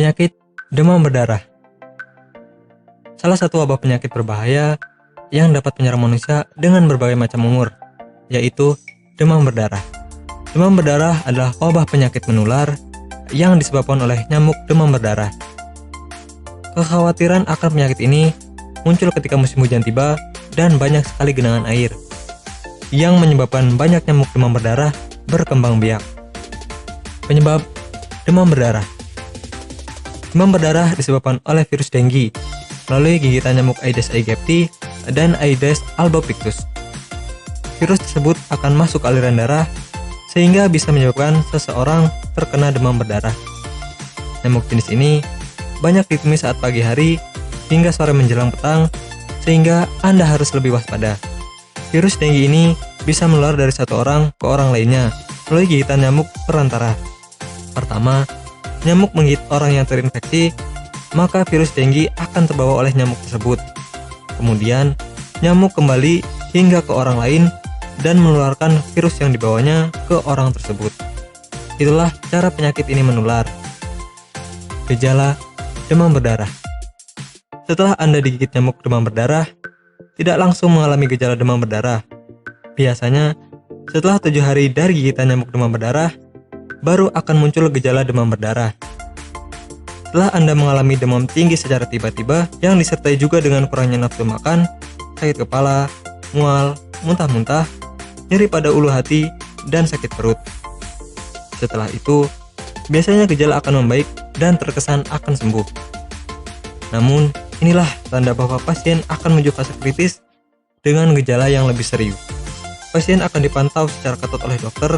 Penyakit demam berdarah. Salah satu wabah penyakit berbahaya yang dapat menyerang manusia dengan berbagai macam umur, yaitu demam berdarah. Demam berdarah adalah wabah penyakit menular yang disebabkan oleh nyamuk demam berdarah. Kekhawatiran akan penyakit ini muncul ketika musim hujan tiba dan banyak sekali genangan air, yang menyebabkan banyak nyamuk demam berdarah berkembang biak. Penyebab demam berdarah. Demam berdarah disebabkan oleh virus dengue melalui gigitan nyamuk Aedes aegypti dan Aedes albopictus. Virus tersebut akan masuk ke aliran darah sehingga bisa menyebabkan seseorang terkena demam berdarah. Nyamuk jenis ini banyak ditemui saat pagi hari hingga sore menjelang petang, sehingga Anda harus lebih waspada. Virus dengue ini bisa menular dari satu orang ke orang lainnya melalui gigitan nyamuk perantara. Pertama, nyamuk menggigit orang yang terinfeksi, maka virus dengue akan terbawa oleh nyamuk tersebut. Kemudian, nyamuk kembali hingga ke orang lain dan menularkan virus yang dibawanya ke orang tersebut. Itulah cara penyakit ini menular. Gejala demam berdarah. Setelah Anda digigit nyamuk demam berdarah, tidak langsung mengalami gejala demam berdarah. Biasanya, setelah 7 hari dari gigitan nyamuk demam berdarah, baru akan muncul gejala demam berdarah. Setelah Anda mengalami demam tinggi secara tiba-tiba yang disertai juga dengan kurangnya nafsu makan, sakit kepala, mual, muntah-muntah, nyeri pada ulu hati, dan sakit perut. Setelah itu, biasanya gejala akan membaik dan terkesan akan sembuh. Namun, inilah tanda bahwa pasien akan menuju fase kritis dengan gejala yang lebih serius. Pasien akan dipantau secara ketat oleh dokter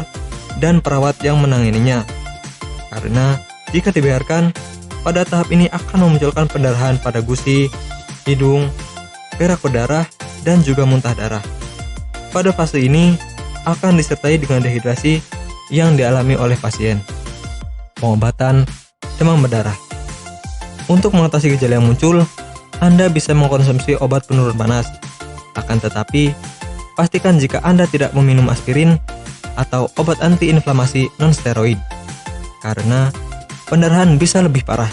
dan perawat yang menanganinya. Karena jika dibiarkan, pada tahap ini akan memunculkan pendarahan pada gusi, hidung, berak berdarah, dan juga muntah darah. Pada fase ini akan disertai dengan dehidrasi yang dialami oleh pasien. Pengobatan demam berdarah. Untuk mengatasi gejala yang muncul, Anda bisa mengkonsumsi obat penurun panas. Akan tetapi, pastikan jika Anda tidak meminum aspirin atau obat antiinflamasi non-steroid, karena pendarahan bisa lebih parah.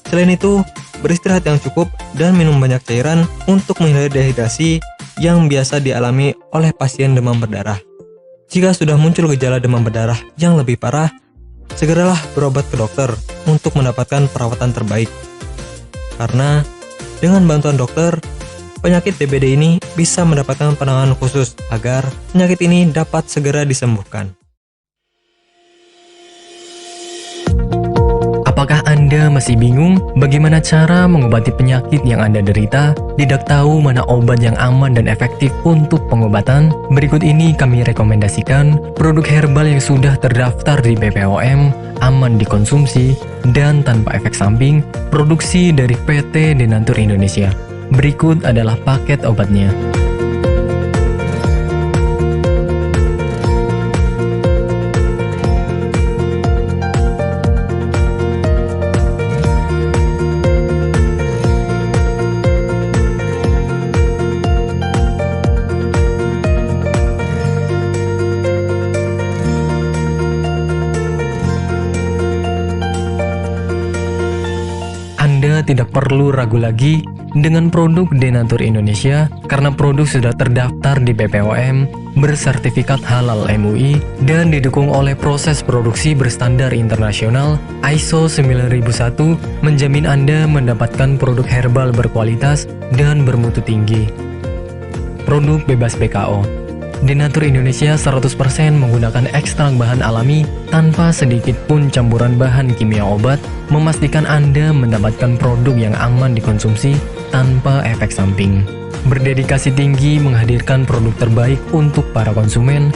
Selain itu, beristirahat yang cukup dan minum banyak cairan untuk menghindari dehidrasi yang biasa dialami oleh pasien demam berdarah. Jika sudah muncul gejala demam berdarah yang lebih parah, segeralah berobat ke dokter untuk mendapatkan perawatan terbaik. Karena dengan bantuan dokter, penyakit DBD ini bisa mendapatkan penanganan khusus agar penyakit ini dapat segera disembuhkan. Apakah Anda masih bingung bagaimana cara mengobati penyakit yang Anda derita? Tidak tahu mana obat yang aman dan efektif untuk pengobatan? Berikut ini kami rekomendasikan produk herbal yang sudah terdaftar di BPOM, aman dikonsumsi, dan tanpa efek samping, produksi dari PT Denatur Indonesia. Berikut adalah paket obatnya. Anda tidak perlu ragu lagi dengan produk Denatur Indonesia karena produk sudah terdaftar di BPOM, bersertifikat halal MUI, dan didukung oleh proses produksi berstandar internasional ISO 9001, menjamin Anda mendapatkan produk herbal berkualitas dan bermutu tinggi. Produk bebas BKO. Denatur Indonesia 100% menggunakan ekstrak bahan alami tanpa sedikit pun campuran bahan kimia obat, memastikan Anda mendapatkan produk yang aman dikonsumsi tanpa efek samping. Berdedikasi tinggi menghadirkan produk terbaik untuk para konsumen,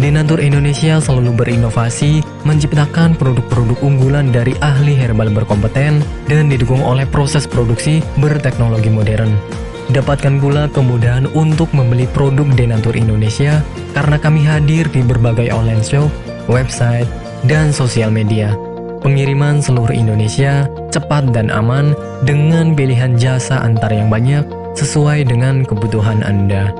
Denatur Indonesia selalu berinovasi, menciptakan produk-produk unggulan dari ahli herbal berkompeten dan didukung oleh proses produksi berteknologi modern. Dapatkan pula kemudahan untuk membeli produk Denatur Indonesia karena kami hadir di berbagai online shop, website, dan sosial media. Pengiriman seluruh Indonesia cepat dan aman dengan pilihan jasa antar yang banyak sesuai dengan kebutuhan Anda.